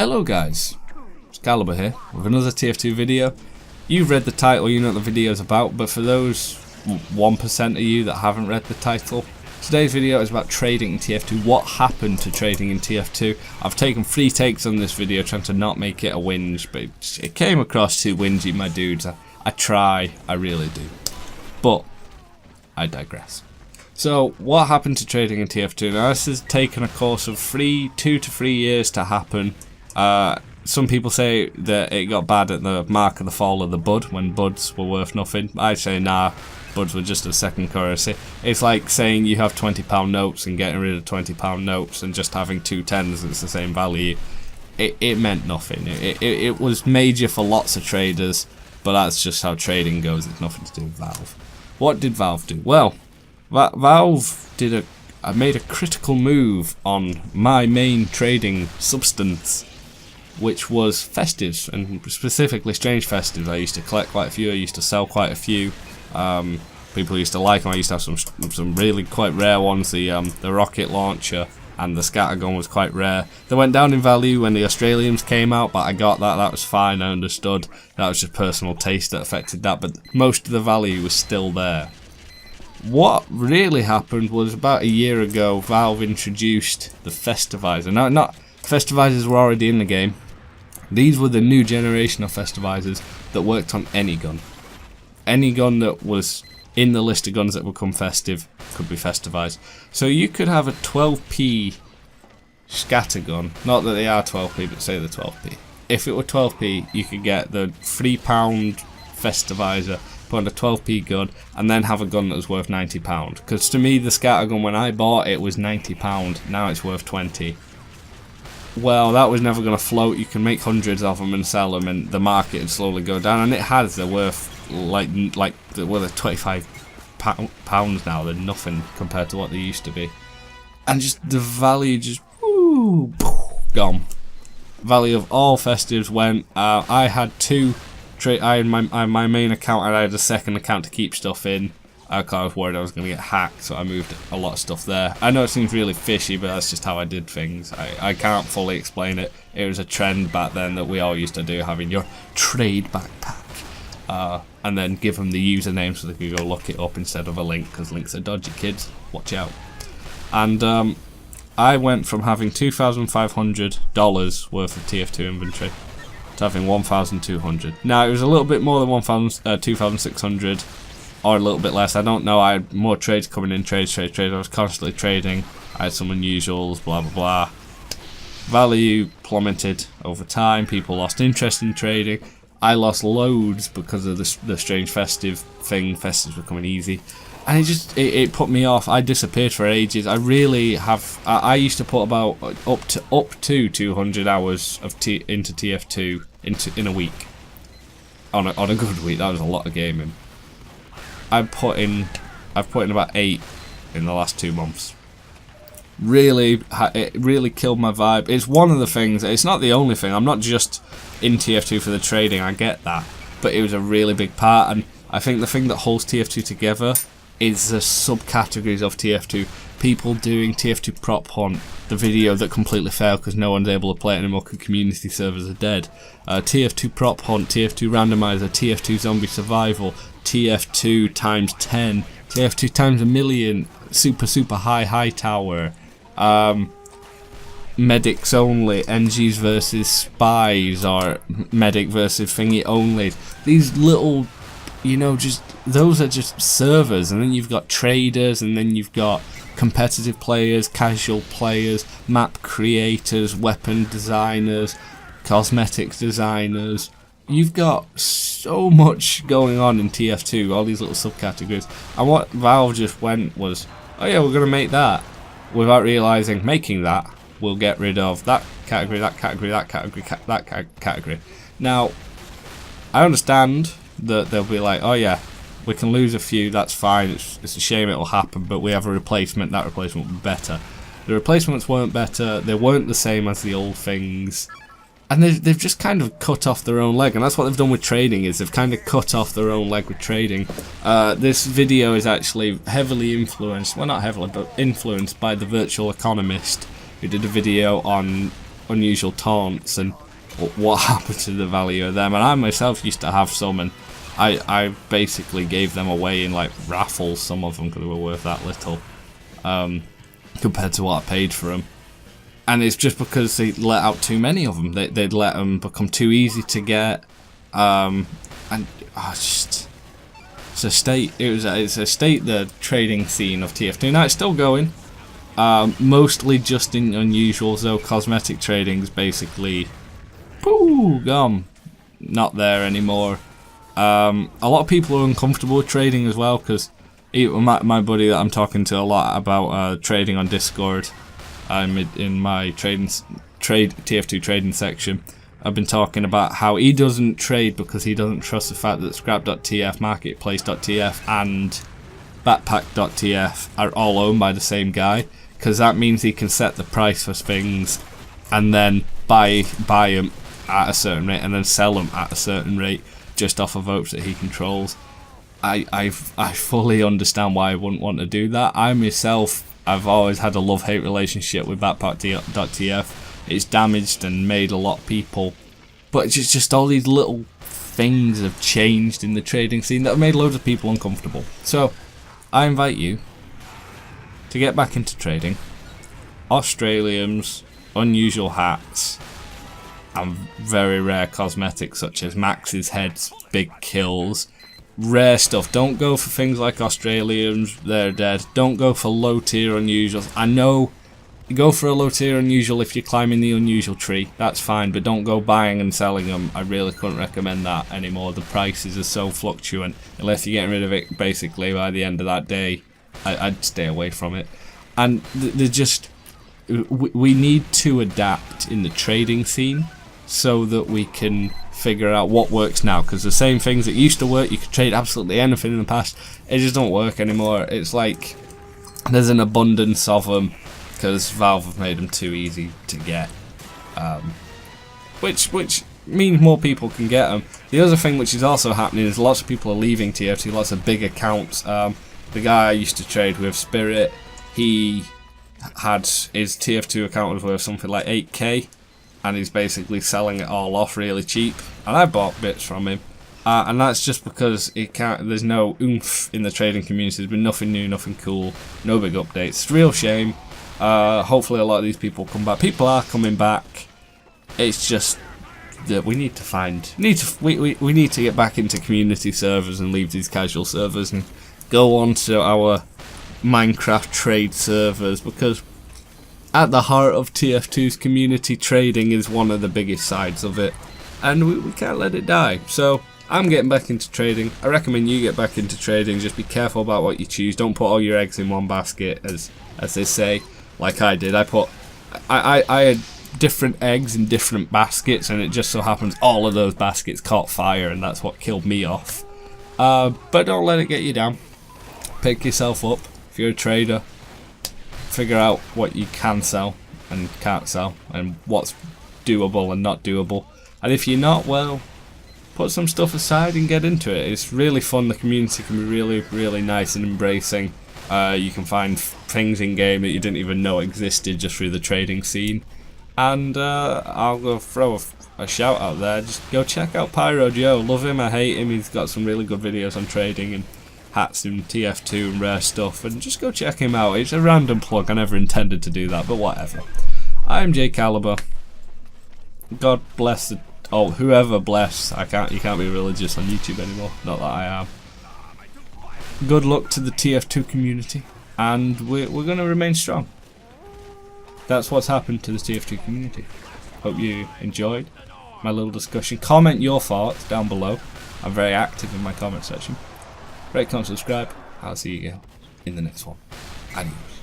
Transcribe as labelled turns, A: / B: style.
A: Hello guys, Excalibur here with another TF2 video. You've read the title, you know what the video is about, but for those 1% of you that haven't read the title, today's video is about trading in TF2, what happened to trading in TF2. I've taken 3 takes on this video trying to not make it a whinge, but it came across too whingy, my dudes. I try, I really do. But I digress. So, what happened to trading in TF2? Now, this has taken a course of 2 to 3 years to happen. Some people say that it got bad at the mark of the fall of the bud, when buds were worth nothing. I say nah, buds were just a second currency. It's like saying you have £20 notes and getting rid of £20 notes and just having 2 10s, it's the same value. It meant nothing. It was major for lots of traders, but that's just how trading goes. It's nothing to do with Valve. What did Valve do? Well, Valve made a critical move on my main trading substance, which was festives, and specifically strange festives. I used to collect quite a few, I used to sell quite a few. People used to like them. I used to have some really quite rare ones. The rocket launcher and the scattergun was quite rare. They went down in value when the Australians came out, but I got that. That was fine, I understood. That was just personal taste that affected that, but most of the value was still there. What really happened was about a year ago, Valve introduced the Festivizer. Now, Festivizers were already in the game. These were the new generation of Festivizers that worked on any gun. Any gun that was in the list of guns that would come festive could be Festivized. So you could have a 12p scattergun, not that they are 12p, but say they're 12p. If it were 12p, you could get the £3 Festivizer, put on a 12p gun, and then have a gun that was worth £90. Because to me, the scattergun, when I bought it, was £90. Now it's worth 20. Well, that was never going to float. You can make hundreds of them and sell them, and the market would slowly go down. And it has. They're worth they're worth £25 now. They're nothing compared to what they used to be. And just the value just gone. Value of all festives went. I had 2. I had my main account, and I had a second account to keep stuff in. I was worried I was going to get hacked, so I moved a lot of stuff there. I know it seems really fishy, but that's just how I did things. I can't fully explain it. It was a trend back then that we all used to do, having your trade backpack. And then give them the username so they could go look it up instead of a link, because links are dodgy, kids. Watch out. And I went from having $2,500 worth of TF2 inventory to having 1,200. Now, it was a little bit more than 2,600. Or a little bit less, I don't know. I had more trades coming in, trades. I was constantly trading. I had some unusuals, blah blah blah. Value plummeted over time. People lost interest in trading. I lost loads because of the strange festive thing. Festives were coming easy, and it put me off. I disappeared for ages. I really have. I used to put about up to 200 hours of into TF2 in a week. On a good week, that was a lot of gaming. I've put in about 8 in the last 2 months. It really killed my vibe. It's one of the things. It's not the only thing. I'm not just in TF2 for the trading. I get that, but it was a really big part. And I think the thing that holds TF2 together is the subcategories of TF2. People doing TF2 prop hunt, the video that completely failed because no one's able to play it anymore because community servers are dead. TF2 prop hunt, TF2 randomizer, TF2 zombie survival, TF2 times 10, TF2 times a million, super high tower, medics only, NGs versus spies, or medic versus thingy only. These little, those are just servers, and then you've got traders, and then you've got competitive players, casual players, map creators, weapon designers, cosmetics designers. You've got so much going on in TF2, all these little subcategories. And what Valve just went was, oh yeah, we're going to make that, without realising making that will get rid of that category, that category, that category, that category. Now, I understand that they'll be like, oh yeah, we can lose a few, that's fine, it's a shame it'll happen, but we have a replacement, that replacement will be better. The replacements weren't better, they weren't the same as the old things. And they've just kind of cut off their own leg, and that's what they've done with trading, is they've kind of cut off their own leg with trading. This video is actually heavily influenced, well not heavily, but influenced by the Virtual Economist, who did a video on unusual taunts and what happened to the value of them. And I myself used to have some, and I basically gave them away in like raffles, some of them, because they were worth that little compared to what I paid for them. And it's just because they let out too many of them. They'd let them become too easy to get, and it's a state. It's a state, the trading scene of TF2. Now it's still going, mostly just in unusuals though. Cosmetic trading is basically gone, not there anymore. A lot of people are uncomfortable with trading as well, because my buddy that I'm talking to a lot about trading on Discord, in my TF2 trading section, I've been talking about how he doesn't trade because he doesn't trust the fact that scrap.tf, marketplace.tf and backpack.tf are all owned by the same guy, because that means he can set the price for things and then buy them at a certain rate and then sell them at a certain rate just off of votes that he controls. I fully understand why I wouldn't want to do that. I myself, I've always had a love-hate relationship with backpack.tf. It's damaged and made a lot of people, but it's just all these little things have changed in the trading scene that have made loads of people uncomfortable. So I invite you to get back into trading. Australians, unusual hats, and very rare cosmetics such as Max's heads, big kills, rare stuff. Don't go for things like Australians, they're dead. Don't go for low tier unusuals. I know, go for a low tier unusual if you're climbing the unusual tree, that's fine, but don't go buying and selling them. I really couldn't recommend that anymore. The prices are so fluctuant. Unless you're getting rid of it basically by the end of that day, I'd stay away from it. And they're just, we need to adapt in the trading scene so that we can figure out what works now, because the same things that used to work, you could trade absolutely anything in the past, it just don't work anymore. It's like there's an abundance of them because Valve have made them too easy to get, which means more people can get them. The other thing which is also happening is lots of people are leaving TF2, lots of big accounts. The guy I used to trade with, Spirit, he had his TF2 account was worth something like 8k, and he's basically selling it all off really cheap, and I bought bits from him, and that's just because there's no oomph in the trading community. There's been nothing new, nothing cool, no big updates. It's a real shame. Hopefully a lot of these people come back. People are coming back. It's just that we need to get back into community servers and leave these casual servers and go on to our Minecraft trade servers, because at the heart of TF2's community, trading is one of the biggest sides of it, and we can't let it die. So I'm getting back into trading. I recommend you get back into trading. Just be careful about what you choose. Don't put all your eggs in one basket, as they say, like I did. I had different eggs in different baskets, and it just so happens all of those baskets caught fire, and that's what killed me off. But don't let it get you down. Pick yourself up. If you're a trader, figure out what you can sell and can't sell, and what's doable and not doable. And if you're not, well, put some stuff aside and get into it. It's really fun. The community can be really, really nice and embracing. You can find things in game that you didn't even know existed just through the trading scene. And I'll go throw a shout out there. Just go check out Pyro Joe. Love him, I hate him. He's got some really good videos on trading and hats and TF2 and rare stuff, and just go check him out. It's a random plug, I never intended to do that, but whatever. I'm J Caliber. God bless whoever bless. You can't be religious on YouTube anymore, not that I am. Good luck to the TF2 community, and we're gonna remain strong. That's what's happened to the TF2 community. Hope you enjoyed my little discussion. Comment your thoughts down below. I'm very active in my comment section. Rate, comment, subscribe. I'll see you in the next one. Adios.